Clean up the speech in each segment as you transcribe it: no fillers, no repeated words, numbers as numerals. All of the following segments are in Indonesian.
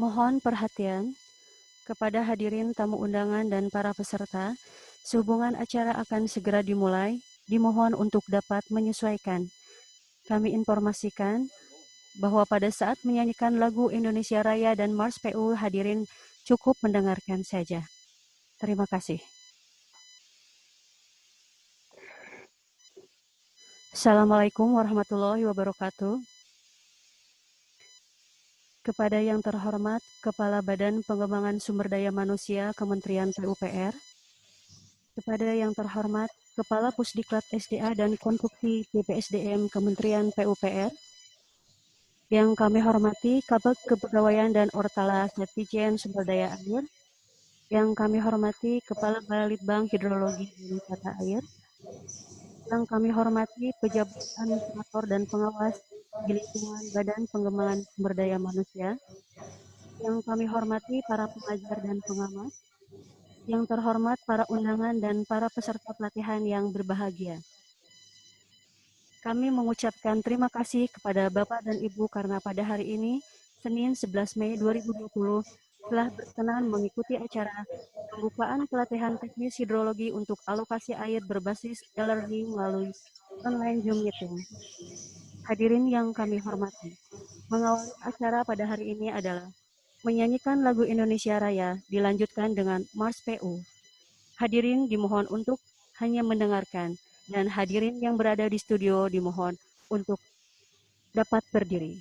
Mohon perhatian kepada hadirin tamu undangan dan para peserta. Sehubungan acara akan segera dimulai, dimohon untuk dapat menyesuaikan. Kami informasikan bahwa pada saat menyanyikan lagu Indonesia Raya dan Mars PU, hadirin cukup mendengarkan saja. Terima kasih. Assalamualaikum warahmatullahi wabarakatuh. Kepada yang terhormat Kepala Badan Pengembangan Sumber Daya Manusia Kementerian PUPR, kepada yang terhormat Kepala Pusdiklat SDA dan Konstruksi BPSDM Kementerian PUPR, yang kami hormati Kabag Kepegawaian dan Ortala Setjen Sumber Daya Air, yang kami hormati Kepala Balitbang Hidrologi dan Tata Air, yang kami hormati pejabat administrator dan pengawas di lingkungan Badan Pengembangan Sumber Daya Manusia, yang kami hormati para pengajar dan pengamat, yang terhormat para undangan dan para peserta pelatihan yang berbahagia. Kami mengucapkan terima kasih kepada Bapak dan Ibu karena pada hari ini, Senin 11 Mei 2020, telah berkenan mengikuti acara pembukaan pelatihan teknis hidrologi untuk alokasi air berbasis e-learning melalui online Zoom meeting. Hadirin yang kami hormati, mengawali acara pada hari ini adalah menyanyikan lagu Indonesia Raya dilanjutkan dengan Mars PU. Hadirin dimohon untuk hanya mendengarkan, dan hadirin yang berada di studio dimohon untuk dapat berdiri.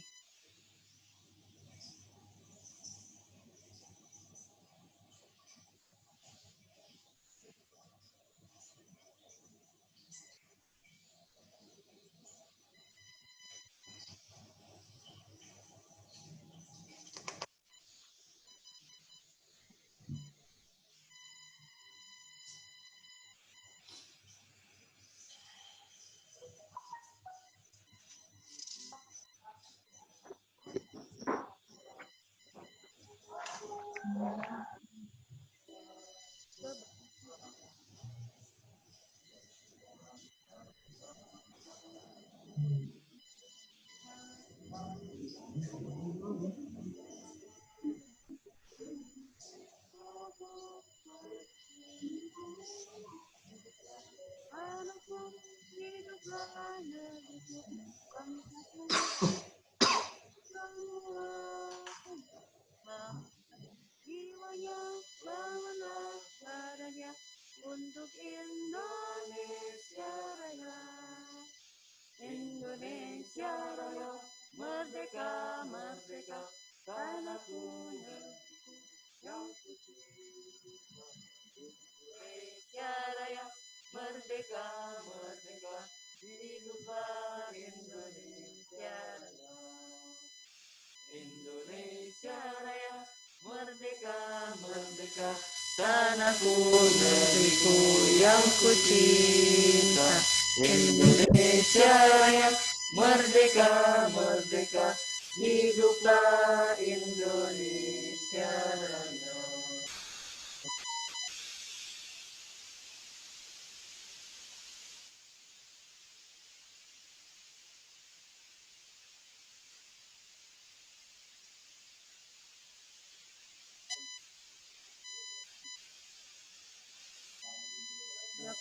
Tanahku, negeriku yang kucinta, Indonesia yang merdeka, merdeka, hiduplah Indonesia Raya.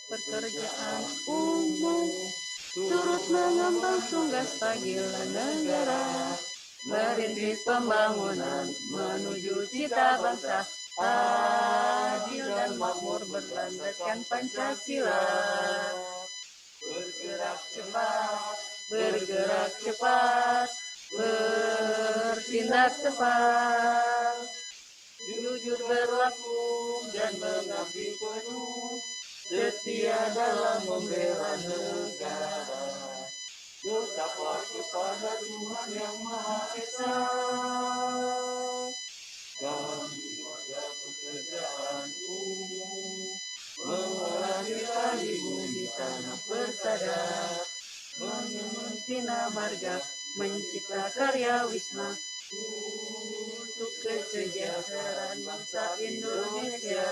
Pekerjaan umum turut mengembang tugas panggilan negara, merintis pembangunan menuju cita bangsa adil dan makmur berlandaskan Pancasila. Bergerak cepat, bergerak cepat, bertindak tepat, jujur berlaku dan mengabdi penuh, setia dalam membela negara. Bertakwa kepada Tuhan Yang Maha Esa. Kami warga pekerjaan umum mengolah kita di bumi tanah persada, mengemban bina marga, mencipta karya wisma untuk kesejahteraan bangsa Indonesia.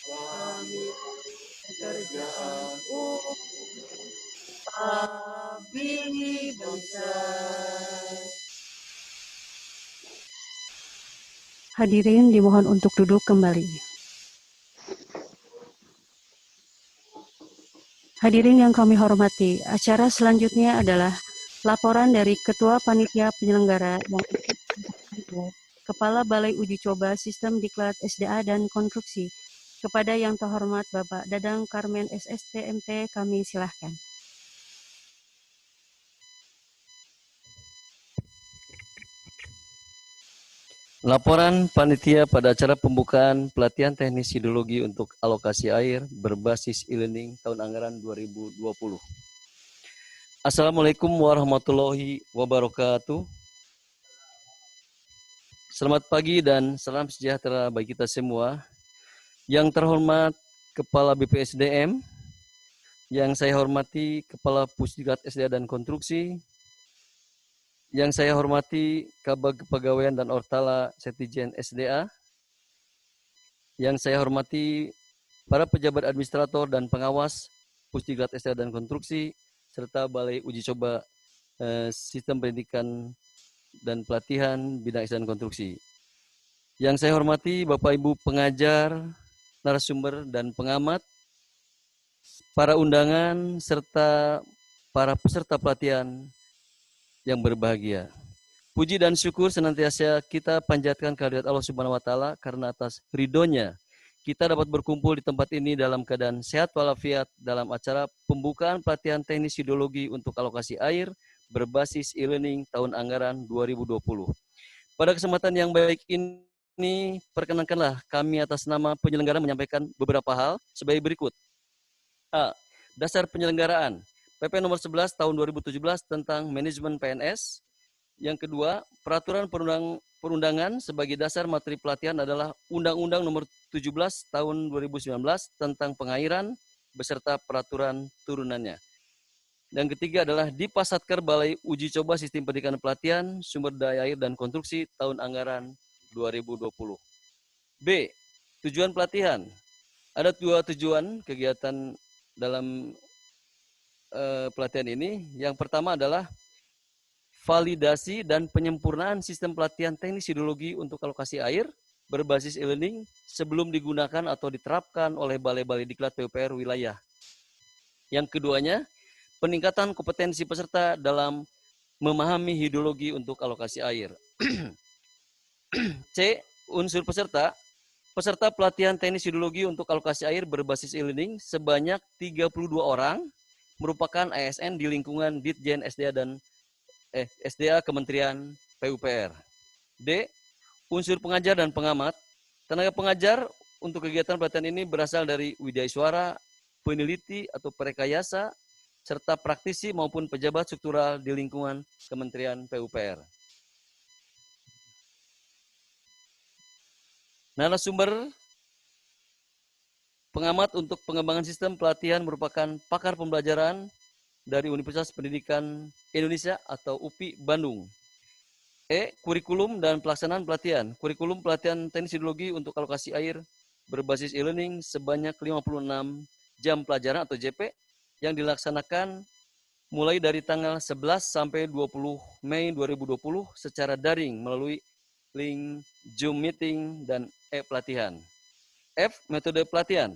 Kami pekerjaan umum abdi bangsa. Hadirin dimohon untuk duduk kembali. Hadirin yang kami hormati, acara selanjutnya adalah laporan dari Ketua Panitia Penyelenggara yang Kepala Balai Uji Coba Sistem Diklat SDA dan Konstruksi. Kepada yang terhormat Bapak Dadang Karmen SSTMT, kami silahkan. Laporan panitia pada acara pembukaan pelatihan teknis hidrologi untuk alokasi air berbasis e-learning tahun anggaran 2020. Assalamualaikum warahmatullahi wabarakatuh. Selamat pagi dan salam sejahtera bagi kita semua. Yang terhormat Kepala BPSDM, yang saya hormati Kepala Pusdiklat SDA dan Konstruksi, yang saya hormati Kabag Kepegawaian dan Ortala Setijen SDA, yang saya hormati para pejabat administrator dan pengawas Pusdiklat SDA dan Konstruksi, serta Balai Uji Coba Sistem Pendidikan dan Pelatihan Bidang SDA dan Konstruksi. Yang saya hormati Bapak Ibu pengajar, narasumber, dan pengamat, para undangan, serta para peserta pelatihan yang berbahagia. Puji dan syukur senantiasa kita panjatkan kehadirat Allah Subhanahu wa Ta'ala, karena atas ridhonya kita dapat berkumpul di tempat ini dalam keadaan sehat walafiat dalam acara pembukaan pelatihan teknis hidrologi untuk alokasi air berbasis e-learning tahun anggaran 2020. Pada kesempatan yang baik ini, perkenankanlah kami atas nama penyelenggara menyampaikan beberapa hal sebagai berikut. A. Dasar penyelenggaraan PP nomor 11 tahun 2017 tentang manajemen PNS. Yang kedua, peraturan perundangan sebagai dasar materi pelatihan adalah Undang-Undang nomor 17 tahun 2019 tentang pengairan beserta peraturan turunannya. Yang ketiga adalah di Pasatker Balai Uji Coba Sistem Pendidikan Pelatihan Sumber Daya Air dan Konstruksi tahun anggaran 2020. B. Tujuan pelatihan. Ada dua tujuan kegiatan dalam pelatihan ini. Yang pertama adalah validasi dan penyempurnaan sistem pelatihan teknis hidrologi untuk alokasi air berbasis e-learning sebelum digunakan atau diterapkan oleh balai-balai diklat PUPR wilayah. Yang keduanya, peningkatan kompetensi peserta dalam memahami hidrologi untuk alokasi air. C. Unsur peserta. Peserta pelatihan teknis hidrologi untuk alokasi air berbasis e-learning sebanyak 32 orang merupakan ASN di lingkungan Ditjen SDA Kementerian PUPR. D. Unsur pengajar dan pengamat. Tenaga pengajar untuk kegiatan pelatihan ini berasal dari widaiswara, peneliti atau perekayasa, serta praktisi maupun pejabat struktural di lingkungan Kementerian PUPR. Narasumber pengamat untuk pengembangan sistem pelatihan merupakan pakar pembelajaran dari Universitas Pendidikan Indonesia atau UPI Bandung. Kurikulum dan pelaksanaan pelatihan. Kurikulum pelatihan teknis hidrologi untuk alokasi air berbasis e-learning sebanyak 56 jam pelajaran atau JP yang dilaksanakan mulai dari tanggal 11 sampai 20 Mei 2020 secara daring melalui link Zoom meeting dan e-pelatihan. Metode pelatihan.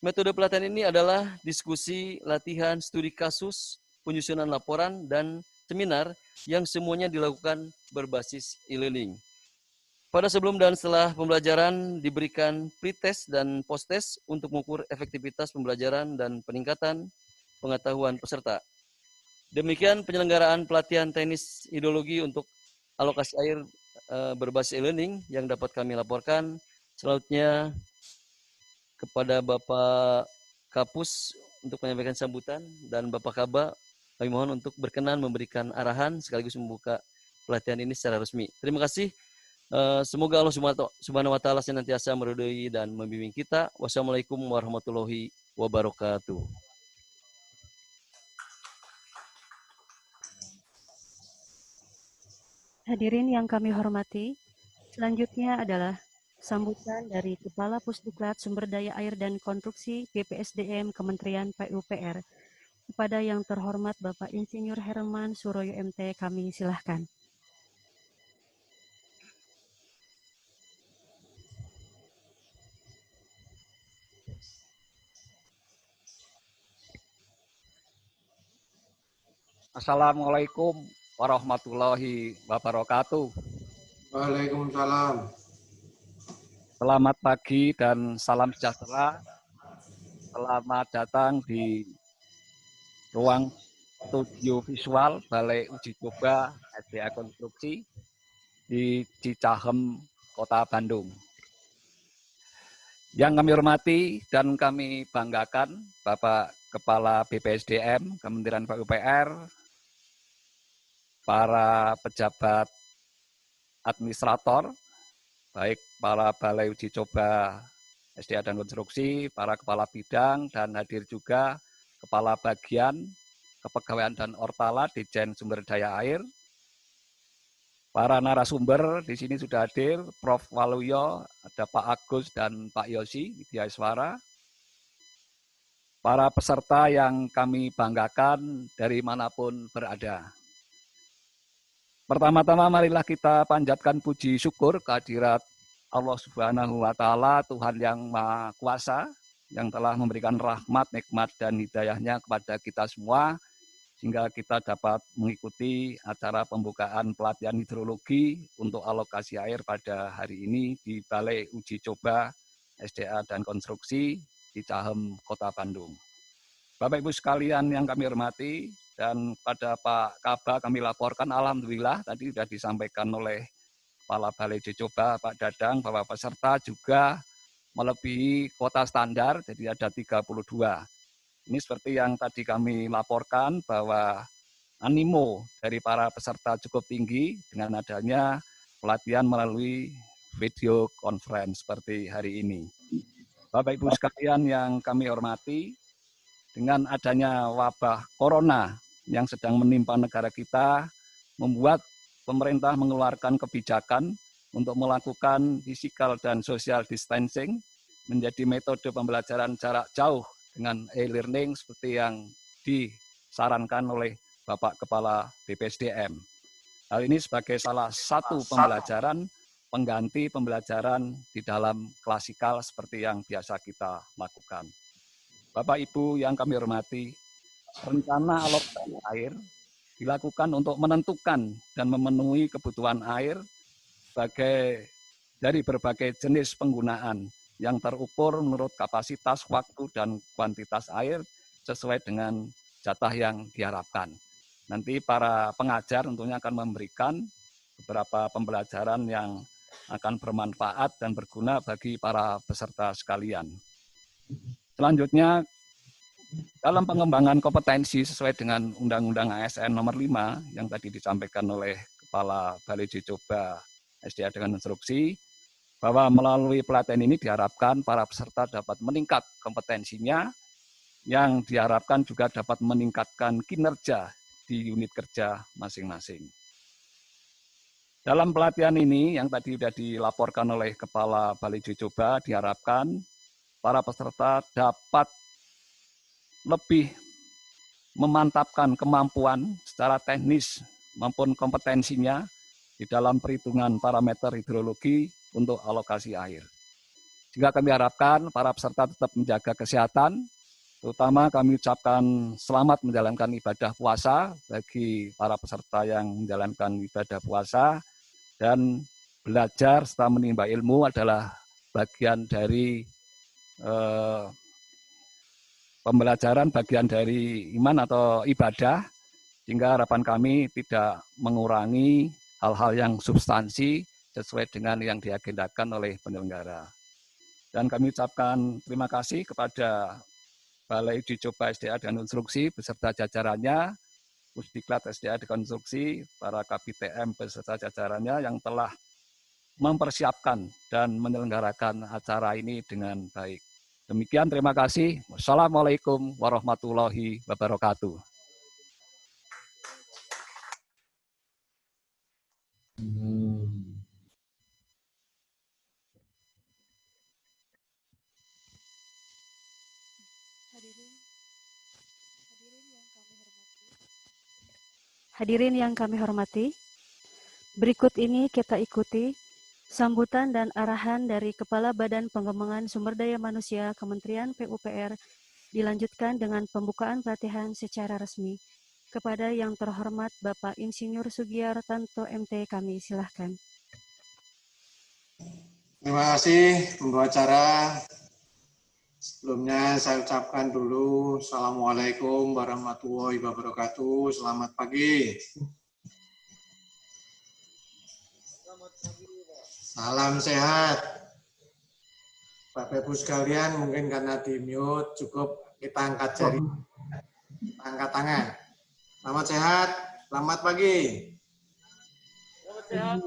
Metode pelatihan ini adalah diskusi, latihan, studi kasus, penyusunan laporan, dan seminar yang semuanya dilakukan berbasis e-learning. Pada sebelum dan setelah pembelajaran diberikan pretest dan posttest untuk mengukur efektivitas pembelajaran dan peningkatan pengetahuan peserta. Demikian penyelenggaraan pelatihan teknis hidrologi untuk alokasi air berbasis e-learning yang dapat kami laporkan. Selanjutnya kepada Bapak Kapus untuk menyampaikan sambutan dan Bapak Kaba kami mohon untuk berkenan memberikan arahan sekaligus membuka pelatihan ini secara resmi. Terima kasih. Semoga Allah Subhanahu wa taala senantiasa meridhoi dan membimbing kita. Wassalamualaikum warahmatullahi wabarakatuh. Hadirin yang kami hormati, selanjutnya adalah sambutan dari Kepala Pusdiklat Sumber Daya Air dan Konstruksi BPSDM Kementerian PUPR. Kepada yang terhormat Bapak Insinyur Herman Suroyo MT, kami silahkan. Assalamualaikum warahmatullahi wabarakatuh. Waalaikumsalam. Selamat pagi dan salam sejahtera. Selamat datang di ruang studio visual Balai Uji Coba SDA Konstruksi di Cicahem, Kota Bandung. Yang kami hormati dan kami banggakan Bapak Kepala BPSDM Kementerian PUPR, para pejabat administrator, baik para balai uji coba SDA dan konstruksi, para kepala bidang, dan hadir juga kepala bagian kepegawaian dan ortala Ditjen Sumber Daya Air. Para narasumber di sini sudah hadir, Prof. Waluyo, ada Pak Agus dan Pak Yosi Widyaswara. Para peserta yang kami banggakan dari manapun berada. Pertama-tama marilah kita panjatkan puji syukur kehadirat Allah Subhanahu wa taala, Tuhan yang Maha Kuasa, yang telah memberikan rahmat, nikmat dan hidayahnya kepada kita semua sehingga kita dapat mengikuti acara pembukaan pelatihan hidrologi untuk alokasi air pada hari ini di Balai Uji Coba SDA dan Konstruksi di Cicahem, Kota Bandung. Bapak Ibu sekalian yang kami hormati, dan pada Pak Kaba kami laporkan alhamdulillah tadi sudah disampaikan oleh Kepala Balai Uji Coba Pak Dadang bahwa peserta juga melebihi kuota standar, jadi ada 32. Ini seperti yang tadi kami laporkan bahwa animo dari para peserta cukup tinggi dengan adanya pelatihan melalui video conference seperti hari ini. Bapak Ibu sekalian yang kami hormati, dengan adanya wabah corona yang sedang menimpa negara kita, membuat pemerintah mengeluarkan kebijakan untuk melakukan physical dan social distancing menjadi metode pembelajaran jarak jauh dengan e-learning seperti yang disarankan oleh Bapak Kepala BPSDM. Hal ini sebagai salah satu pembelajaran pengganti pembelajaran di dalam klasikal seperti yang biasa kita lakukan. Bapak Ibu yang kami hormati, rencana alokasi air dilakukan untuk menentukan dan memenuhi kebutuhan air dari berbagai jenis penggunaan yang terukur menurut kapasitas, waktu, dan kuantitas air sesuai dengan jatah yang diharapkan. Nanti para pengajar tentunya akan memberikan beberapa pembelajaran yang akan bermanfaat dan berguna bagi para peserta sekalian. Selanjutnya, dalam pengembangan kompetensi sesuai dengan Undang-Undang ASN nomor 5 yang tadi disampaikan oleh Kepala Balai Uji Coba SDA dengan Konstruksi, bahwa melalui pelatihan ini diharapkan para peserta dapat meningkat kompetensinya, yang diharapkan juga dapat meningkatkan kinerja di unit kerja masing-masing. Dalam pelatihan ini yang tadi sudah dilaporkan oleh Kepala Balai Uji Coba, diharapkan para peserta dapat lebih memantapkan kemampuan secara teknis maupun kompetensinya di dalam perhitungan parameter hidrologi untuk alokasi air. Juga kami harapkan para peserta tetap menjaga kesehatan, terutama kami ucapkan selamat menjalankan ibadah puasa bagi para peserta yang menjalankan ibadah puasa, dan belajar serta menimba ilmu adalah bagian dari pembelajaran, bagian dari iman atau ibadah, sehingga harapan kami tidak mengurangi hal-hal yang substansi sesuai dengan yang diagendakan oleh penyelenggara. Dan kami ucapkan terima kasih kepada Balai Uji Coba SDA dan Konstruksi beserta jajarannya, Pusdiklat SDA dan Konstruksi, para KBTM beserta jajarannya yang telah mempersiapkan dan menyelenggarakan acara ini dengan baik. Demikian, terima kasih. Wassalamualaikum warahmatullahi wabarakatuh. Hadirin yang kami hormati, berikut ini kita ikuti sambutan dan arahan dari Kepala Badan Pengembangan Sumber Daya Manusia Kementerian PUPR dilanjutkan dengan pembukaan pelatihan secara resmi. Kepada yang terhormat Bapak Insinyur Sugiartanto MT, kami silahkan. Terima kasih pembawa acara. Sebelumnya saya ucapkan dulu Assalamualaikum warahmatullahi wabarakatuh. Selamat pagi. Salam sehat. Bapak Ibu sekalian, mungkin karena di mute cukup kita angkat jari, angkat tangan. Selamat sehat, selamat pagi. Selamat sehat.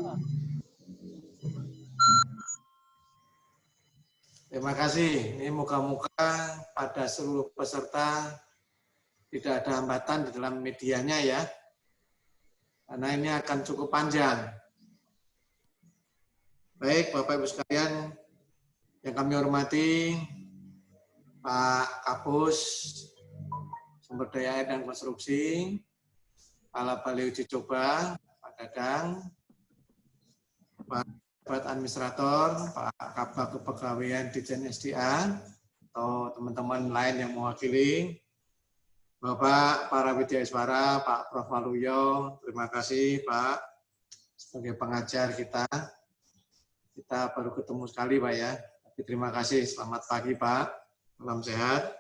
Terima kasih. Ini moga-moga pada seluruh peserta tidak ada hambatan di dalam medianya ya. Karena ini akan cukup panjang. Baik, Bapak Ibu sekalian yang kami hormati, Pak Kapus Sumber Daya Air dan Konstruksi, Kepala Balai Uji Coba, Pak Dadang, Pak Administrator, Pak Kabag Kepegawaian Ditjen SDA, atau teman-teman lain yang mewakili, Bapak para widyaswara, Pak Prof. Waluyo, terima kasih Pak sebagai pengajar kita. Kita baru ketemu sekali Pak ya, tapi terima kasih. Selamat pagi Pak, salam sehat.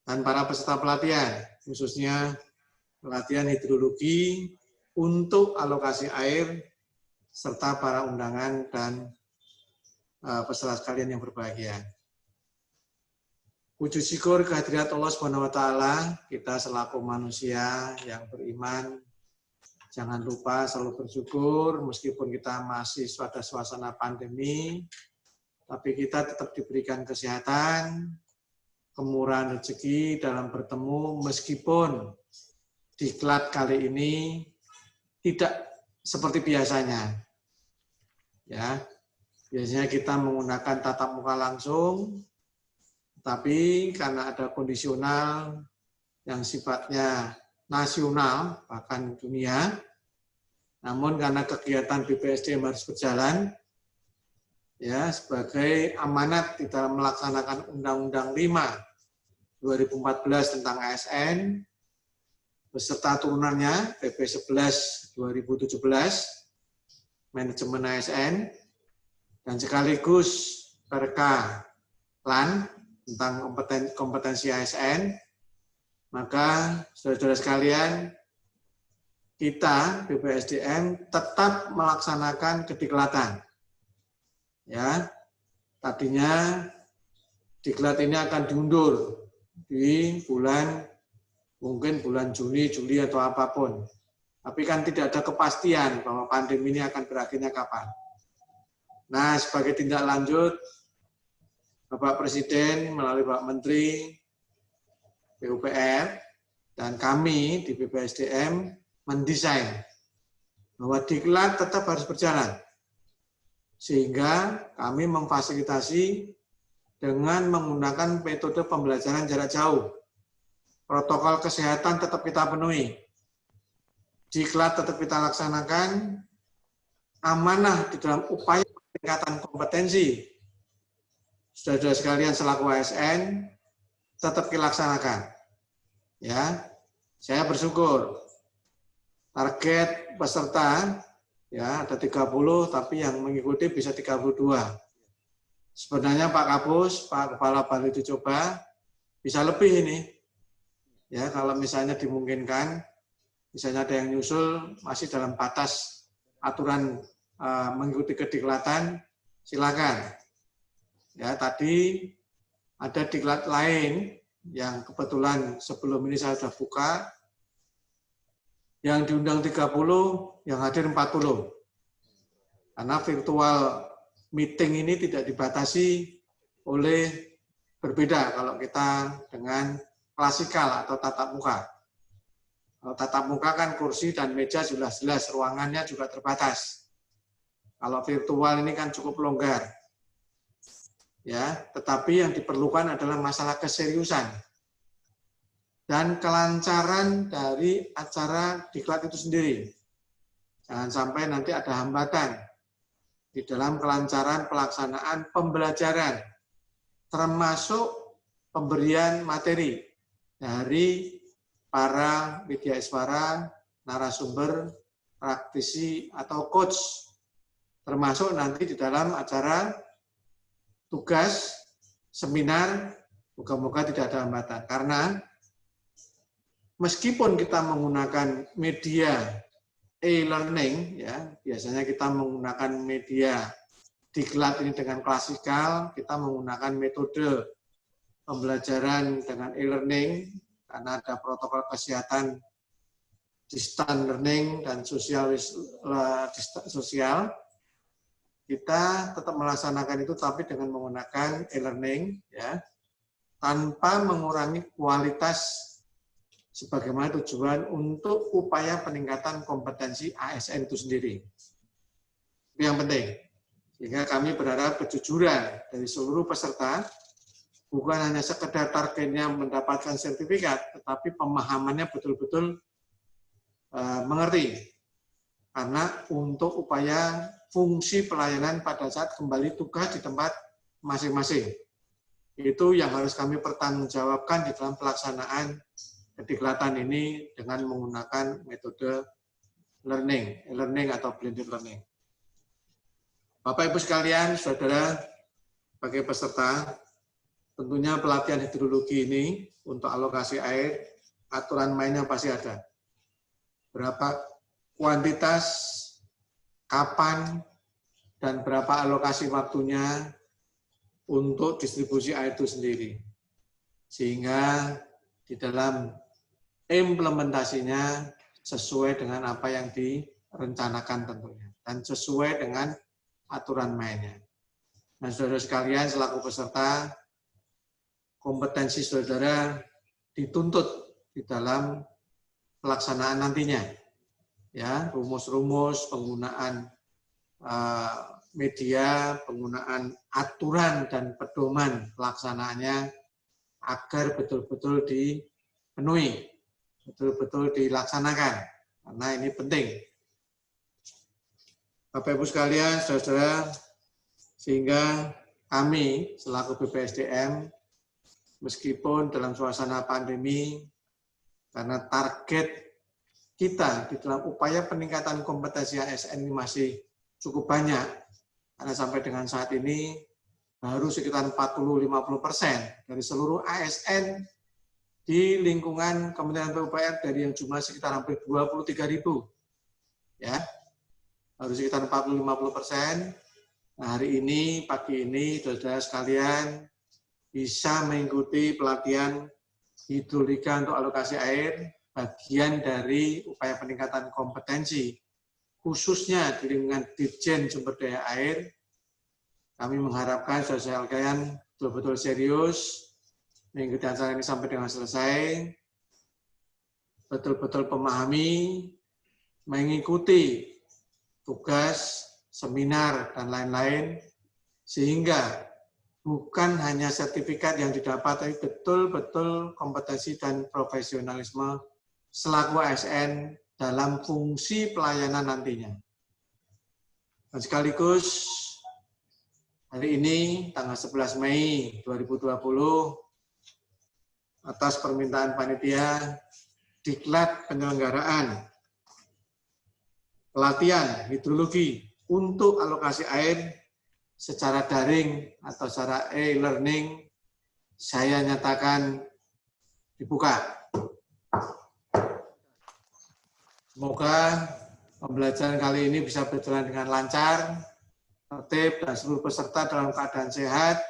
Dan para peserta pelatihan, khususnya pelatihan hidrologi untuk alokasi air, serta para undangan dan peserta sekalian yang berbahagia. Puji syukur kehadirat Allah SWT, kita selaku manusia yang beriman, jangan lupa selalu bersyukur, meskipun kita masih pada suasana pandemi, tapi kita tetap diberikan kesehatan, kemurahan rezeki dalam bertemu, meskipun diklat kali ini tidak seperti biasanya. Ya, biasanya kita menggunakan tatap muka langsung, tapi karena ada kondisional yang sifatnya nasional, bahkan dunia, namun karena kegiatan BPSDM harus berjalan, ya sebagai amanat di dalam melaksanakan Undang-Undang 5 2014 tentang ASN, beserta turunannya PP 11 2017, Manajemen ASN, dan sekaligus Perka LAN tentang kompetensi ASN, maka saudara-saudara sekalian, kita BPSDM tetap melaksanakan kediklatan. Ya, tadinya diklat ini akan diundur di mungkin bulan Juni, Juli atau apapun. Tapi kan tidak ada kepastian bahwa pandemi ini akan berakhirnya kapan. Nah, sebagai tindak lanjut, Bapak Presiden melalui Pak Menteri PUPR dan kami di BPSDM mendesain bahwa diklat tetap harus berjalan. Sehingga kami memfasilitasi dengan menggunakan metode pembelajaran jarak jauh. Protokol kesehatan tetap kita penuhi. Diklat tetap kita laksanakan. Amanah di dalam upaya peningkatan kompetensi saudara-saudara sekalian selaku ASN tetap dilaksanakan. Ya, saya bersyukur target peserta ya ada 30, tapi yang mengikuti bisa 32. Sebenarnya Pak Kapus, Pak Kepala Balai Uji Coba bisa lebih ini. Ya, kalau misalnya dimungkinkan, misalnya ada yang nyusul masih dalam batas aturan mengikuti kediklatan, silakan. Ya, tadi ada diklat lain yang kebetulan sebelum ini saya sudah buka, yang diundang 30, yang hadir 40. Karena virtual meeting ini tidak dibatasi oleh berbeda kalau kita dengan klasikal atau tatap muka. Kalau tatap muka kan kursi dan meja jelas-jelas, ruangannya juga terbatas. Kalau virtual ini kan cukup longgar. Ya, tetapi yang diperlukan adalah masalah keseriusan dan kelancaran dari acara diklat itu sendiri. Jangan sampai nanti ada hambatan di dalam kelancaran pelaksanaan pembelajaran, termasuk pemberian materi dari para media iswara, narasumber, praktisi, atau coach, termasuk nanti di dalam acara tugas, seminar, moga-moga tidak ada hambatan. Karena meskipun kita menggunakan media e-learning, ya biasanya kita menggunakan media diklat ini dengan klasikal, kita menggunakan metode pembelajaran dengan e-learning, karena ada protokol kesehatan distance learning dan sosial, kita tetap melaksanakan itu tapi dengan menggunakan e-learning ya, tanpa mengurangi kualitas sebagaimana tujuan untuk upaya peningkatan kompetensi ASN itu sendiri. Itu yang penting. Sehingga kami berharap kejujuran dari seluruh peserta, bukan hanya sekedar targetnya mendapatkan sertifikat, tetapi pemahamannya betul-betul mengerti. Karena untuk upaya fungsi pelayanan pada saat kembali tugas di tempat masing-masing. Itu yang harus kami pertanggungjawabkan di dalam pelaksanaan kediklatan ini dengan menggunakan metode learning atau blended learning. Bapak Ibu sekalian, saudara, sebagai peserta, tentunya pelatihan hidrologi ini untuk alokasi air, aturan mainnya pasti ada. Berapa kuantitas, kapan, dan berapa alokasi waktunya untuk distribusi air itu sendiri. Sehingga di dalam implementasinya sesuai dengan apa yang direncanakan tentunya. Dan sesuai dengan aturan mainnya. Nah, saudara sekalian, selaku peserta, kompetensi saudara dituntut di dalam pelaksanaan nantinya. Ya, rumus-rumus penggunaan media, penggunaan aturan dan pedoman pelaksanaannya agar betul-betul dipenuhi, betul-betul dilaksanakan, karena ini penting. Bapak Ibu sekalian, saudara, sehingga kami selaku BPSDM, meskipun dalam suasana pandemi, karena target kita di dalam upaya peningkatan kompetensi ASN ini masih cukup banyak, karena sampai dengan saat ini baru sekitar 40-50% dari seluruh ASN di lingkungan Kementerian PUPR dari yang jumlah sekitar hampir 23.000. Ya, baru sekitar 40-50%. Nah, hari ini, pagi ini, saudara sekalian bisa mengikuti pelatihan hidrolika untuk alokasi air, bagian dari upaya peningkatan kompetensi, khususnya di lingkungan Dirjen Sumber Daya Air, Kami mengharapkan saudara kalian betul-betul serius mengikuti acara ini sampai dengan selesai, betul-betul pemahami, mengikuti tugas, seminar, dan lain-lain, sehingga bukan hanya sertifikat yang didapat, tapi betul-betul kompetensi dan profesionalisme selaku ASN dalam fungsi pelayanan nantinya. Dan sekaligus hari ini, tanggal 11 Mei 2020, atas permintaan panitia, diklat penyelenggaraan pelatihan hidrologi untuk alokasi air secara daring atau secara e-learning, saya nyatakan dibuka. Semoga pembelajaran kali ini bisa berjalan dengan lancar, tertib, dan seluruh peserta dalam keadaan sehat,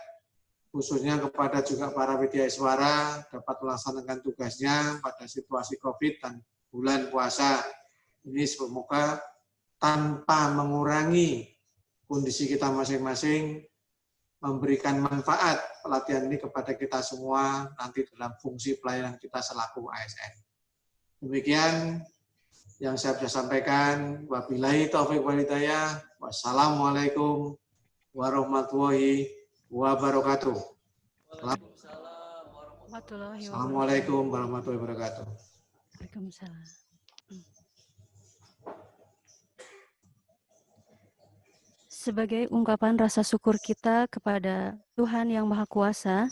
khususnya kepada juga para widyaswara dapat melaksanakan tugasnya pada situasi COVID dan bulan puasa. Ini semoga tanpa mengurangi kondisi kita masing-masing, memberikan manfaat pelatihan ini kepada kita semua nanti dalam fungsi pelayanan kita selaku ASN. Demikian yang saya bisa sampaikan. Wabillahi taufiq wal hidayah. Wassalamualaikum warahmatullahi wabarakatuh. Assalamualaikum warahmatullahi wabarakatuh. Waalaikumsalam. Sebagai ungkapan rasa syukur kita kepada Tuhan Yang Maha Kuasa,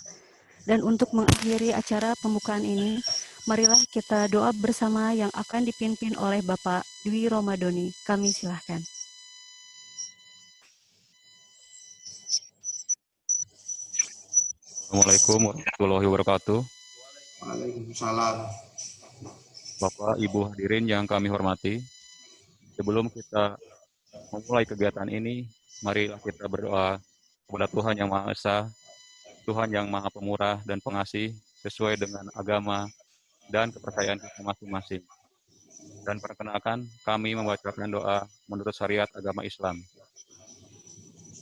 dan untuk mengakhiri acara pembukaan ini, marilah kita doa bersama yang akan dipimpin oleh Bapak Dwi Romadoni. Kami silahkan. Assalamualaikum warahmatullahi wabarakatuh. Waalaikumsalam. Bapak, Ibu hadirin yang kami hormati, sebelum kita memulai kegiatan ini, marilah kita berdoa kepada Tuhan Yang Maha Esa, Tuhan Yang Maha Pemurah dan Pengasih, sesuai dengan agama dan kepercayaan kita masing-masing. Dan perkenalkan, kami membacakan doa menurut syariat agama Islam.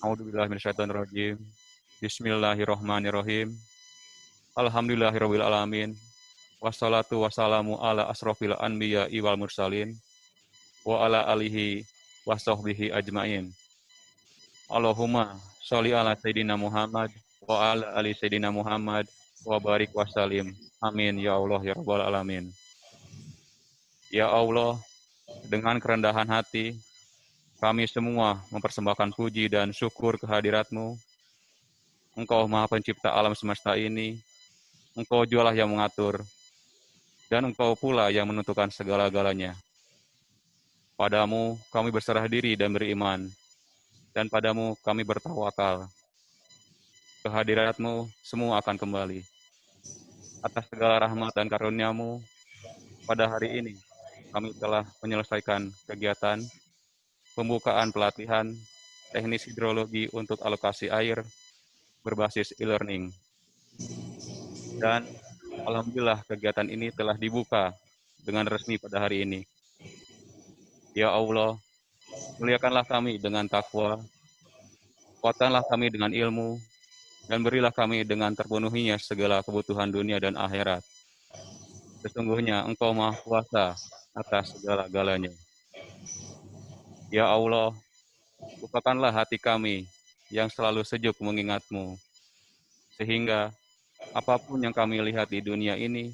A'udzubillahiminasyaitonirrajim. Bismillahirrahmanirrahim. Alhamdulillahirabbil alamin. Wassalatu wassalamu ala asrofil anbiya wal mursalin wa ala alihi wa sahbihi ajmain. Allahumma sholli ala sayyidina Muhammad wa ala ali sayyidina Muhammad wa barik wa salim. Amin ya Allah ya rabbal alamin. Ya Allah, dengan kerendahan hati kami semua mempersembahkan puji dan syukur kehadirat-Mu. Engkau Maha Pencipta alam semesta ini, Engkau jualah yang mengatur, dan Engkau pula yang menentukan segala-galanya. Padamu kami berserah diri dan beriman, dan padamu kami bertawakal. Kehadirat-Mu semua akan kembali. Atas segala rahmat dan karunia-Mu, pada hari ini kami telah menyelesaikan kegiatan pembukaan pelatihan teknis hidrologi untuk alokasi air berbasis e-learning. Dan alhamdulillah kegiatan ini telah dibuka dengan resmi pada hari ini. Ya Allah, muliakanlah kami dengan takwa, kuatkanlah kami dengan ilmu, dan berilah kami dengan terpenuhinya segala kebutuhan dunia dan akhirat. Sesungguhnya Engkau Maha Kuasa atas segala-galanya. Ya Allah, bukakanlah hati kami yang selalu sejuk mengingat-Mu, sehingga apapun yang kami lihat di dunia ini,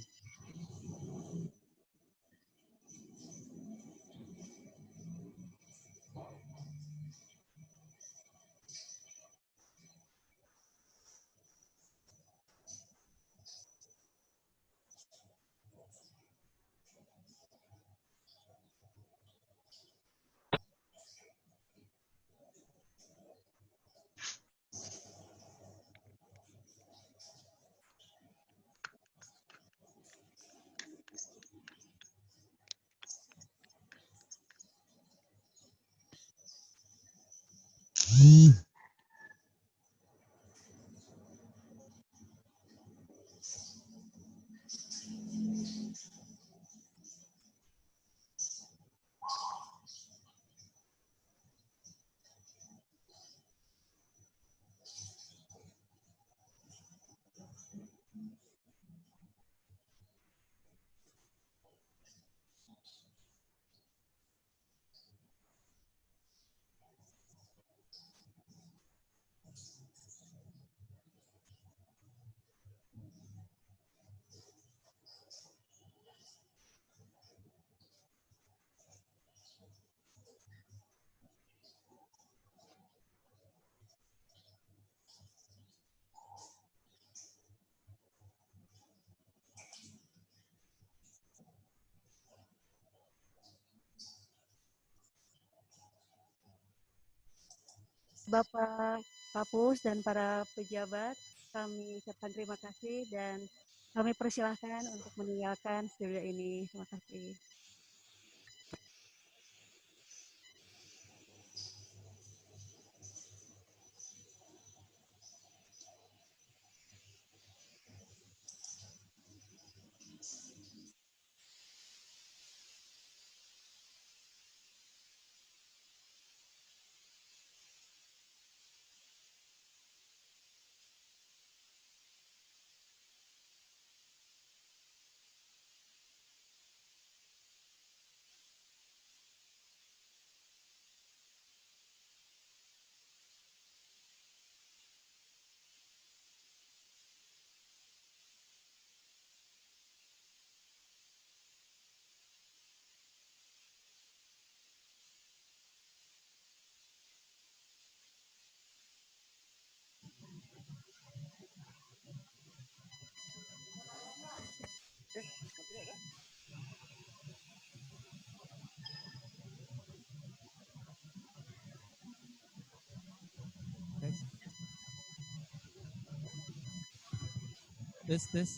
Bapak Kapus dan para pejabat, kami ucapkan terima kasih dan kami persilahkan untuk meninggalkan studio ini. Terima kasih. Tes tes.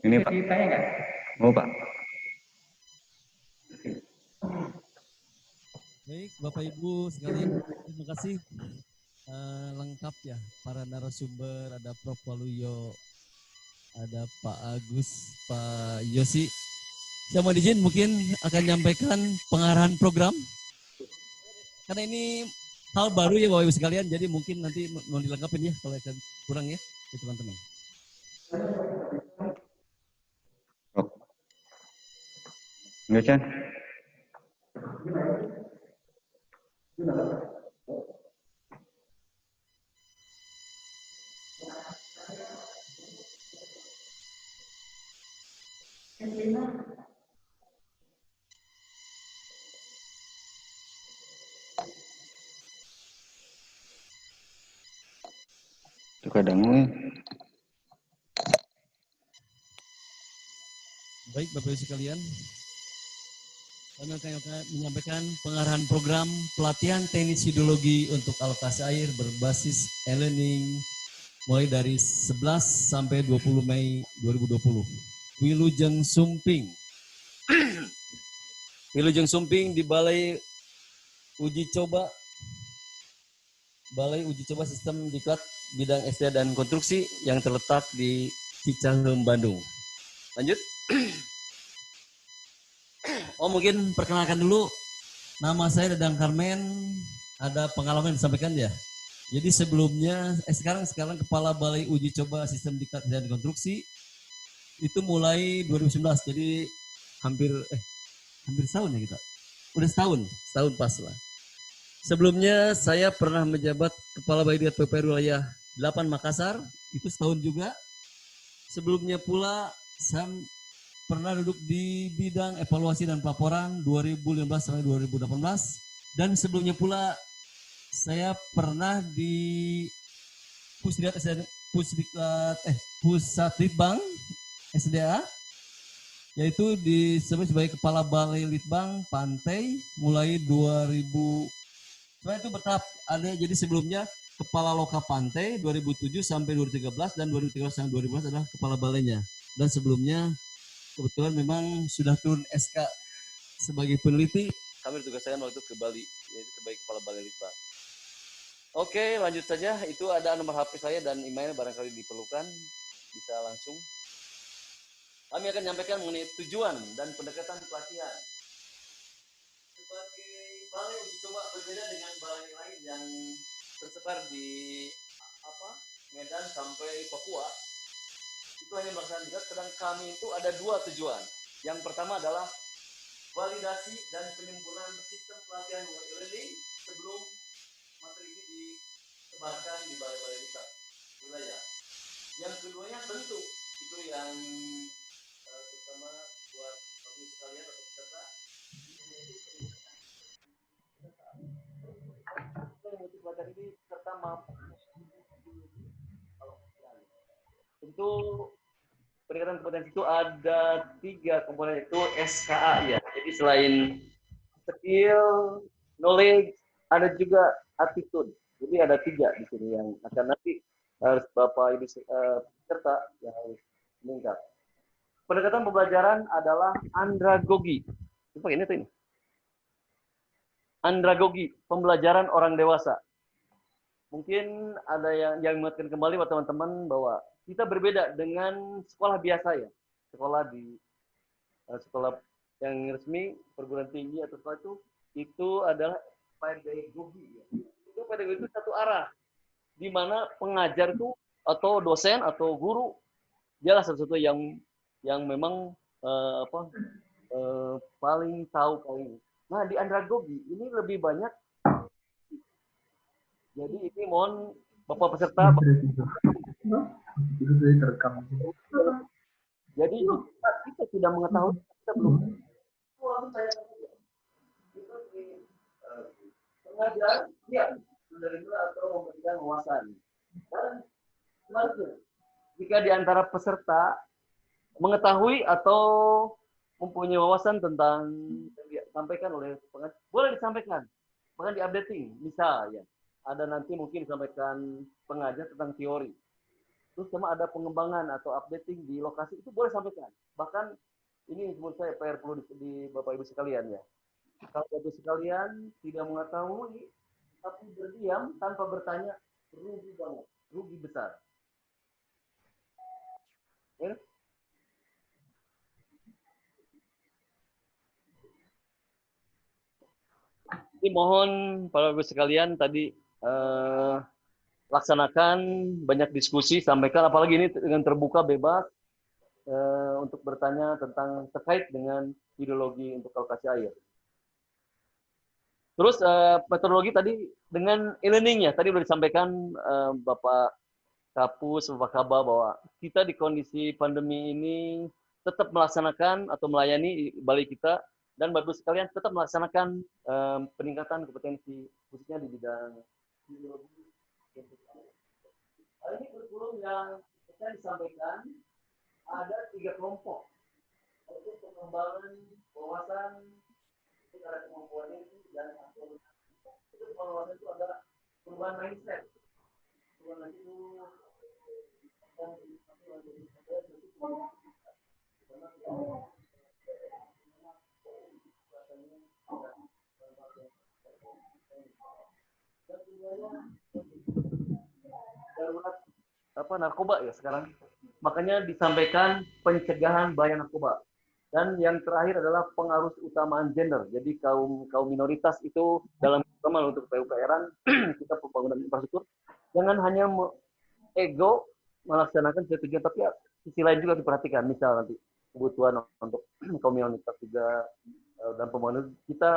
Ini Pak. Oh Pak. Baik, Bapak Ibu sekalian, terima kasih. Lengkap ya para narasumber, ada Prof. Waluyo, ada Pak Agus, Pak Yosi. Saya mau izin mungkin akan menyampaikan pengarahan program. Karena ini hal baru ya Bapak Ibu sekalian, jadi mungkin nanti mau dilengkapin ya kalau akan kurang ya teman-teman. Enggak, Chan. Itu kadang Baik Bapak Ibu sekalian, kami akan menyampaikan pengarahan program pelatihan teknik hidrologi untuk alokasi air berbasis e-learning mulai dari 11 sampai 20 Mei 2020. Wilujeng Sumping. Wilujeng Sumping di Balai Uji Coba Sistem Diklat Bidang SDA dan Konstruksi yang terletak di Cicahem, Bandung. Lanjut. Oh mungkin perkenalkan dulu, nama saya Dadang Karmen, ada pengalaman yang disampaikan ya. Jadi sebelumnya, sekarang Kepala Balai Uji Coba Sistem Diklat dan Konstruksi itu mulai 2019, jadi hampir setahun ya kita. Udah setahun pas lah. Sebelumnya saya pernah menjabat Kepala Balai Diklat PPR Wilayah 8 Makassar, itu setahun juga. Sebelumnya pula saya pernah duduk di bidang evaluasi dan pelaporan 2015 sampai 2018, dan sebelumnya pula saya pernah di Pusat Litbang SDA, yaitu disebut sebagai Kepala Balai Litbang Pantai mulai 2000. Sebenarnya itu bertahap ada, jadi sebelumnya Kepala Loka Pantai 2007 sampai 2013 dan 2013 sampai 2014 adalah Kepala Balainya. Dan sebelumnya kebetulan memang sudah turun SK sebagai peneliti, kami ditugaskan waktu ke Bali, yaitu sebagai Kepala Balai Litbang. Oke, lanjut saja. Itu ada nomor HP saya dan email, barangkali diperlukan bisa langsung. Kami akan menyampaikan mengenai tujuan dan pendekatan pelatihan. Sebagai balai uji coba berbeda dengan balai lain yang tersebar di Medan sampai Papua, itu hanya melaksanakan diklat. Sedang kami itu ada dua tujuan. Yang pertama adalah validasi dan penyempurnaan sistem pelatihan e-learning sebelum materi ini disebarkan di balai-balai desa wilayah. Yang keduanya bentuk itu yang terutama buat bagi sekalian atau peserta yang pelajar ini peserta mampu tentu peningkatan kompetensi itu ada 3 komponen itu SKA ya. Jadi selain skill, knowledge, ada juga attitude. Jadi ada 3 di sini yang akan nanti harus Bapak Ibu peserta yang harus meningkat. Pendekatan pembelajaran adalah andragogi. Itu pakai ini tuh ini. Andragogi, pembelajaran orang dewasa. Mungkin ada yang mengingatkan kembali buat teman-teman bahwa kita berbeda dengan sekolah biasa ya. Sekolah di sekolah yang resmi, perguruan tinggi atau sekolah itu adalah pedagogi ya. Itu pedagogi itu satu arah, di mana pengajar itu atau dosen atau guru dialah satu-satu yang memang paling tahu paling. Nah di andragogi ini lebih banyak. Jadi ini mohon Bapak peserta. Jadi kita tidak mengetahui, kita belum. Pengajar dia menerima atau memberikan wawasan. Dan selanjutnya, jika di antara peserta mengetahui atau mempunyai wawasan tentang yang disampaikan oleh pengajar, boleh disampaikan, bahkan di-updating. Misal ya, ada nanti mungkin disampaikan pengajar tentang teori. Terus sama ada pengembangan atau updating di lokasi, itu boleh sampaikan. Bahkan ini menurut saya PR perlu di Bapak Ibu sekalian ya. Kalau Bapak Ibu sekalian tidak mengetahui, tapi berdiam tanpa bertanya, rugi banget, rugi besar. Ya? Jadi mohon Bapak Ibu sekalian tadi laksanakan banyak diskusi, sampaikan, apalagi ini dengan terbuka bebas untuk bertanya tentang terkait dengan ideologi untuk alokasi air. Terus metodologi tadi dengan e-learning-nya tadi sudah disampaikan Bapak Kapus, Bapak Kaba bahwa kita di kondisi pandemi ini tetap melaksanakan atau melayani balai kita dan Bapak sekalian tetap melaksanakan peningkatan kompetensi khususnya di bidang ideologi. Ini kurikulum yang kita disampaikan ada 3 kelompok untuk pengembangan wawasan secara kemampuan itu dan itu wawasan itu adalah perubahan mindset. Perubahan itu darurat narkoba ya sekarang. Makanya disampaikan pencegahan bahaya narkoba. Dan yang terakhir adalah pengaruh utamaan gender. Jadi kaum minoritas itu dalam terutama untuk PUPR-an kita pembangunan infrastruktur jangan hanya ego melaksanakan tujuan, tapi sisi lain juga diperhatikan. Misal nanti kebutuhan untuk kaum minoritas juga dan pembangunan kita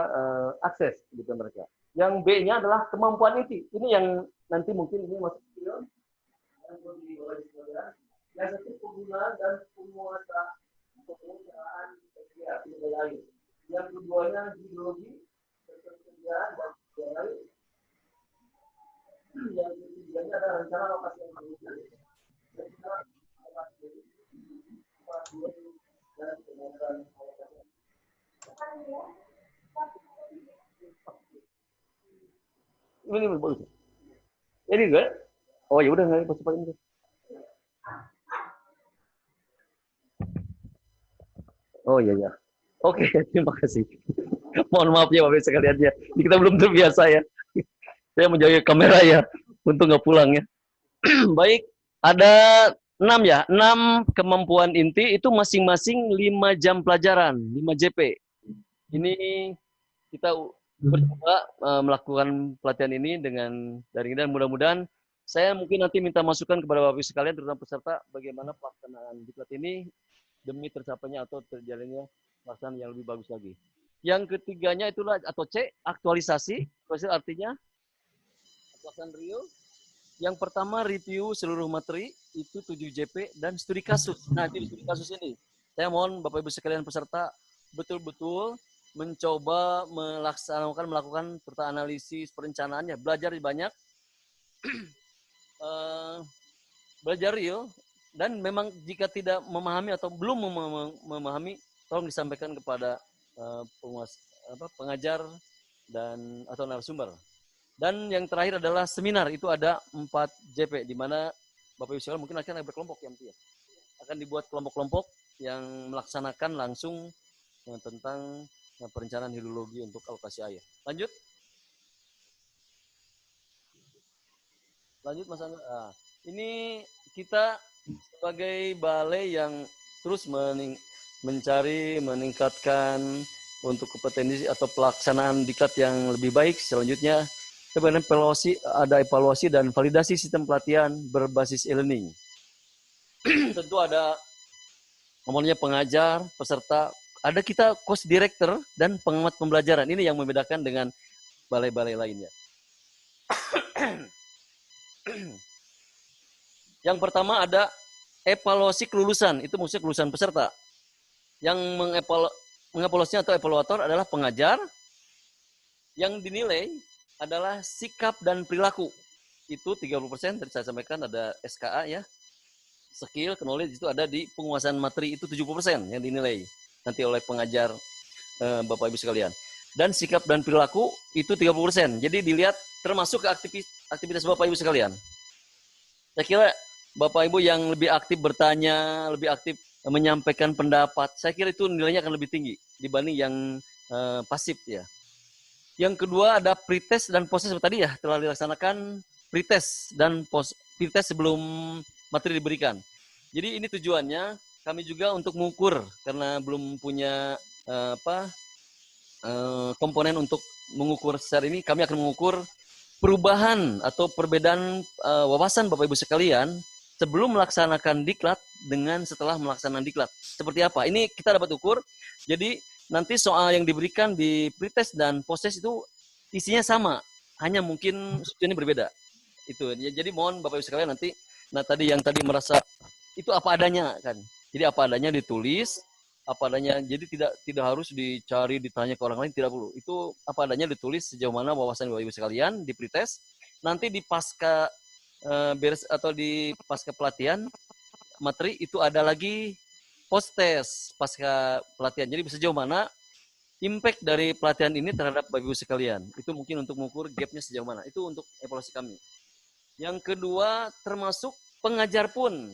akses gitu mereka. Yang B-nya adalah kemampuan inti. Ini yang nanti mungkin ini masuk video. Yang satu penggunaan dan penguasa perusahaan lain. Yang keduanya ideologi, ketersediaan dan lain. Yang ketiganya adalah rencana lokasi yang berbeda. Ini bagus. Ini enggak? Oh ya udah nggak pas ini. Oh iya ya. Oke, terima kasih. Mohon maaf ya Bapak sekalian ya. Kita belum terbiasa ya. Saya menjaga kamera ya untuk nggak pulang ya. Baik, ada 6 ya. 6 kemampuan inti itu masing-masing 5 jam pelajaran, 5 JP. Ini kita bercoba melakukan pelatihan ini dengan daring dan mudah-mudahan saya mungkin nanti minta masukan kepada Bapak Ibu sekalian terutama peserta bagaimana pelaksanaan diklat ini demi tercapainya atau terjalannya pelaksanaan yang lebih bagus lagi. Yang ketiganya itulah atau C, aktualisasi. Aktualisasi artinya pelaksanaan real Yang pertama review seluruh materi itu 7 JP dan studi kasus. Nah, di studi kasus ini saya mohon Bapak Ibu sekalian peserta betul-betul mencoba melakukan serta analisis perencanaannya, belajar banyak, belajar real, dan memang jika tidak memahami atau belum memahami, tolong disampaikan kepada pengajar dan atau narasumber. Dan yang terakhir adalah seminar, itu ada 4 JP, di mana Bapak Ibu sekalian mungkin akan berkelompok ya, akan dibuat kelompok-kelompok yang melaksanakan langsung tentang perencanaan hidrologi untuk alokasi air. Lanjut Mas Angga. Nah, ini kita sebagai balai yang terus mencari meningkatkan untuk kompetensi atau pelaksanaan diklat yang lebih baik. Selanjutnya kemudian ada evaluasi dan validasi sistem pelatihan berbasis e-learning. Tentu ada nomornya pengajar, peserta, ada kita course director dan pengamat pembelajaran. Ini yang membedakan dengan balai-balai lainnya. Yang pertama ada evaluasi kelulusan, itu maksudnya kelulusan peserta. Yang mengevaluasinya atau evaluator adalah pengajar. Yang dinilai adalah sikap dan perilaku. Itu 30%, tadi saya sampaikan ada SKA ya. Skill, knowledge itu ada di penguasaan materi, itu 70% yang dinilai nanti oleh pengajar Bapak Ibu sekalian. Dan sikap dan perilaku itu 30%. Jadi dilihat termasuk ke aktivitas Bapak Ibu sekalian. Saya kira Bapak Ibu yang lebih aktif bertanya, lebih aktif menyampaikan pendapat, saya kira itu nilainya akan lebih tinggi dibanding yang pasif ya. Yang kedua ada pretest dan post test tadi ya, telah dilaksanakan pretest dan pretest sebelum materi diberikan. Jadi ini tujuannya kami juga untuk mengukur, karena belum punya komponen untuk mengukur secara ini, kami akan mengukur perubahan atau perbedaan wawasan Bapak Ibu sekalian sebelum melaksanakan diklat dengan setelah melaksanakan diklat. Seperti apa? Ini kita dapat ukur. Jadi nanti soal yang diberikan di pretest dan post-test itu isinya sama, hanya mungkin subjeknya berbeda. Itu. Jadi mohon Bapak Ibu sekalian nanti, tadi yang tadi merasa itu apa adanya kan. Jadi apa adanya ditulis, apa adanya. Jadi tidak harus dicari, ditanya ke orang lain, tidak perlu. Itu apa adanya ditulis sejauh mana wawasan Bapak Ibu sekalian di pretest. Nanti di pasca beres atau di pasca pelatihan materi itu ada lagi post test pasca pelatihan. Jadi sejauh mana impact dari pelatihan ini terhadap Bapak Ibu sekalian. Itu mungkin untuk mengukur gapnya sejauh mana. Itu untuk evaluasi kami. Yang kedua termasuk pengajar pun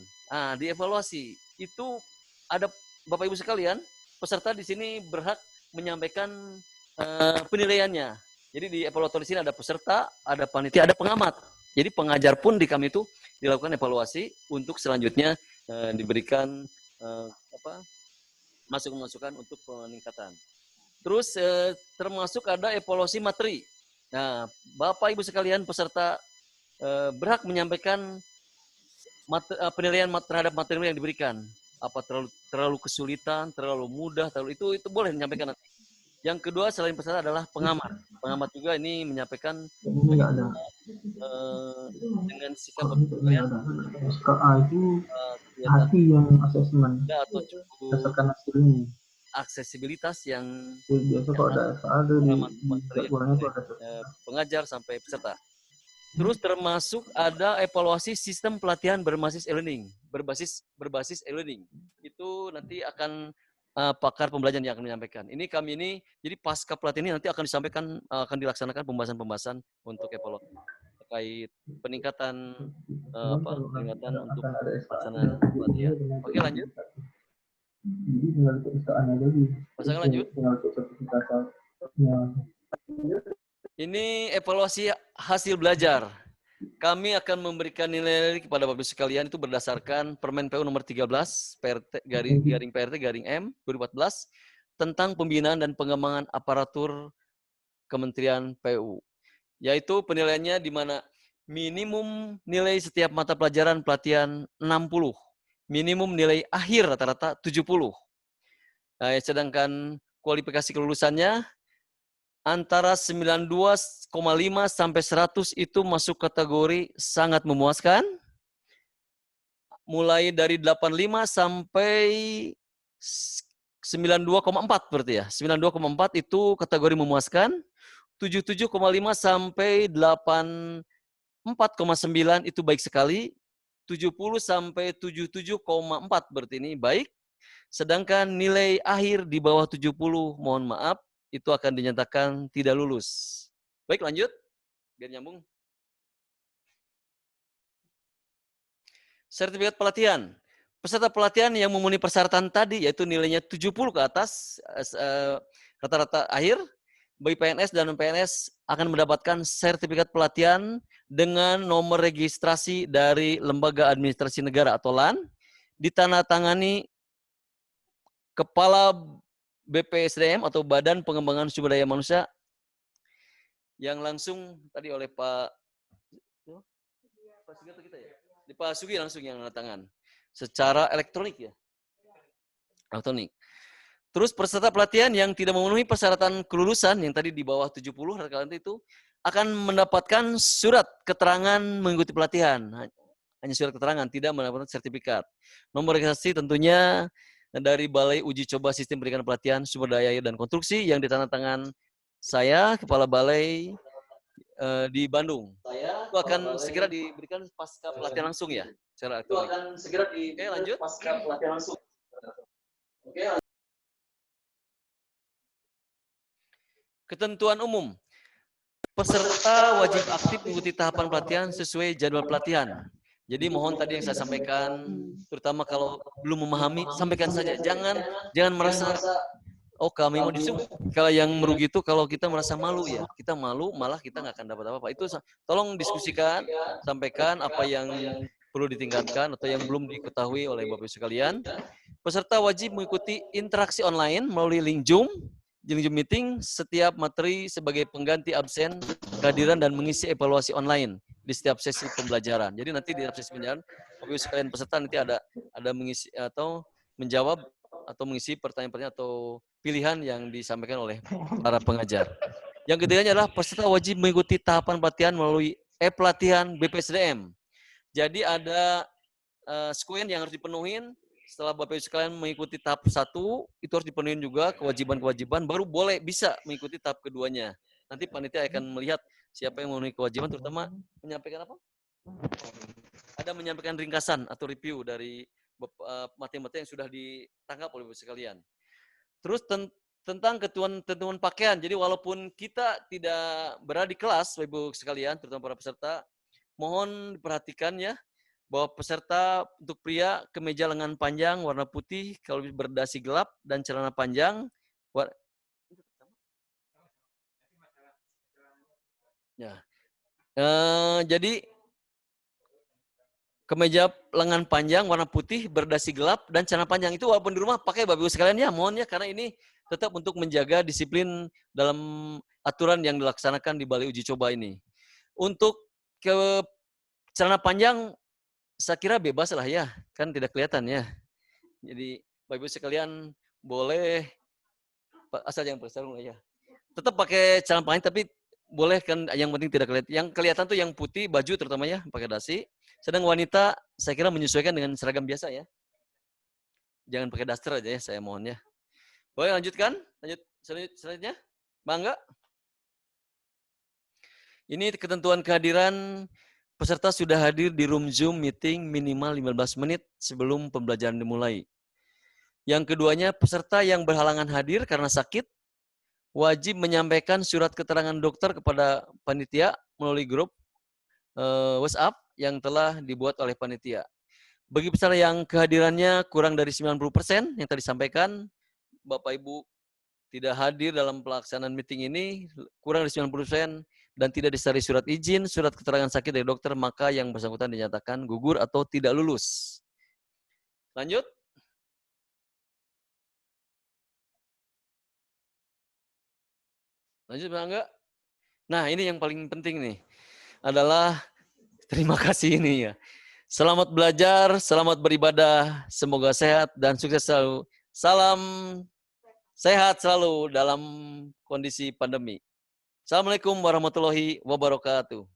dievaluasi. Itu ada Bapak Ibu sekalian, peserta di sini berhak menyampaikan penilaiannya. Jadi di evaluator di sini ada peserta, ada panitia, ada pengamat. Jadi pengajar pun di kami itu dilakukan evaluasi untuk selanjutnya diberikan masukan-masukan untuk peningkatan. Terus termasuk ada evaluasi materi. Nah, Bapak Ibu sekalian peserta berhak menyampaikan penilaian terhadap materi yang diberikan. Apa terlalu kesulitan, terlalu mudah, itu boleh menyampaikan nanti. Yang kedua selain peserta adalah pengamat. Pengamat juga ini menyampaikan dengan sikap yang itu hati yang asesmen atau cukup berdasarkan hasil ini. Aksesibilitas yang Biasa kalau ada ada pengajar sampai peserta. Terus termasuk ada evaluasi sistem pelatihan berbasis e-learning, berbasis e-learning. Itu nanti akan pakar pembelajaran yang akan menyampaikan. Ini kami ini, jadi pasca pelatihan ini nanti akan disampaikan, akan dilaksanakan pembahasan-pembahasan untuk evaluasi terkait peningkatan peningkatan untuk pelaksanaan pelatihan. Oke, lanjut. Jadi tinggal perusahaannya lagi. Pasangan lanjut. Tinggal sertifikatnya. Ini evaluasi hasil belajar. Kami akan memberikan nilai kepada Bapak Ibu sekalian itu berdasarkan Permen PU nomor 13 garing PRT garing M 2014 tentang pembinaan dan pengembangan aparatur Kementerian PU. Yaitu penilaiannya di mana minimum nilai setiap mata pelajaran pelatihan 60. Minimum nilai akhir rata-rata 70. Sedangkan kualifikasi kelulusannya antara 92,5 sampai 100 itu masuk kategori sangat memuaskan. Mulai dari 85 sampai 92,4 berarti ya. 92,4 itu kategori memuaskan. 77,5 sampai 84,9 itu baik sekali. 70 sampai 77,4 berarti ini baik. Sedangkan nilai akhir di bawah 70, mohon maaf, itu akan dinyatakan tidak lulus. Baik, lanjut. Biar nyambung. Sertifikat pelatihan. Peserta pelatihan yang memenuhi persyaratan tadi, yaitu nilainya 70 ke atas, rata-rata akhir, bagi PNS dan non-PNS akan mendapatkan sertifikat pelatihan dengan nomor registrasi dari Lembaga Administrasi Negara atau LAN, ditandatangani Kepala BPSDM atau Badan Pengembangan Sumber Daya Manusia yang langsung tadi oleh Pak Sugi langsung yang tanda tangan secara elektronik ya. Elektronik. Terus peserta pelatihan yang tidak memenuhi persyaratan kelulusan yang tadi di bawah 70 rata-rata itu akan mendapatkan surat keterangan mengikuti pelatihan. Hanya surat keterangan, tidak mendapatkan sertifikat. Nomor registrasi tentunya dari Balai Uji Coba Sistem Pendidikan Pelatihan Sumber Daya dan Konstruksi yang ditandatangan saya, Kepala Balai di Bandung. Itu akan segera diberikan pasca pelatihan langsung ya, secara elektronik. Itu akan segera diberikan lanjut. Pasca pelatihan langsung. Oke. Ketentuan umum. Peserta wajib aktif mengikuti tahapan pelatihan sesuai jadwal pelatihan. Jadi mohon tadi yang saya sampaikan, terutama kalau belum memahami, sampaikan saja. Jangan merasa oh kami mau disuruh. Kalau yang merugi itu kalau kita merasa malu ya. Kita malu malah kita nggak akan dapat apa-apa. Itu tolong diskusikan, sampaikan apa yang perlu ditingkatkan atau yang belum diketahui oleh Bapak Ibu sekalian. Peserta wajib mengikuti interaksi online melalui link Zoom meeting setiap materi sebagai pengganti absen, kehadiran dan mengisi evaluasi online di setiap sesi pembelajaran. Jadi nanti di setiap sesi pembelajaran, Bapak Ibu sekalian peserta nanti ada mengisi atau menjawab atau mengisi pertanyaan-pertanyaan atau pilihan yang disampaikan oleh para pengajar. Yang ketiganya adalah peserta wajib mengikuti tahapan pelatihan melalui e-pelatihan BPSDM. Jadi ada sekuens yang harus dipenuhin. Setelah Bapak Ibu sekalian mengikuti tahap 1, itu harus dipenuhi juga kewajiban-kewajiban, baru boleh bisa mengikuti tahap keduanya. Nanti panitia akan melihat siapa yang memenuhi kewajiban, terutama menyampaikan apa? Ada menyampaikan ringkasan atau review dari materi-materi yang sudah ditangkap oleh Bapak Ibu sekalian. Terus tentang ketentuan pakaian. Jadi walaupun kita tidak berada di kelas, Bapak Ibu sekalian, terutama para peserta, mohon diperhatikan ya, bahwa peserta untuk pria kemeja lengan panjang warna putih kalau berdasi gelap dan celana panjang ya. Jadi kemeja lengan panjang warna putih berdasi gelap dan celana panjang itu walaupun di rumah pakai Bapak Ibu sekalian ya, mohon ya, karena ini tetap untuk menjaga disiplin dalam aturan yang dilaksanakan di Balai Uji Coba ini. Untuk ke celana panjang saya kira bebas lah ya, kan tidak kelihatan ya. Jadi Bapak Ibu sekalian boleh asal jangan bersarung ya. Tetap pakai celana panjang tapi boleh kan, yang penting tidak kelihatan. Yang kelihatan tuh yang putih baju terutamanya pakai dasi. Sedang wanita saya kira menyesuaikan dengan seragam biasa ya. Jangan pakai daster aja ya, saya mohon ya. Boleh lanjutkan? Lanjut selanjutnya. Bangga. Ini ketentuan kehadiran. Peserta sudah hadir di room Zoom meeting minimal 15 menit sebelum pembelajaran dimulai. Yang keduanya, peserta yang berhalangan hadir karena sakit wajib menyampaikan surat keterangan dokter kepada panitia melalui grup WhatsApp yang telah dibuat oleh panitia. Bagi peserta yang kehadirannya kurang dari 90% yang tadi disampaikan, Bapak Ibu tidak hadir dalam pelaksanaan meeting ini, kurang dari 90%, dan tidak disertai surat izin, surat keterangan sakit dari dokter, maka yang bersangkutan dinyatakan gugur atau tidak lulus. Lanjut. Lanjut, Bangga. Nah, ini yang paling penting nih, adalah terima kasih ini ya. Selamat belajar, selamat beribadah, semoga sehat dan sukses selalu. Salam sehat selalu dalam kondisi pandemi. Assalamualaikum warahmatullahi wabarakatuh.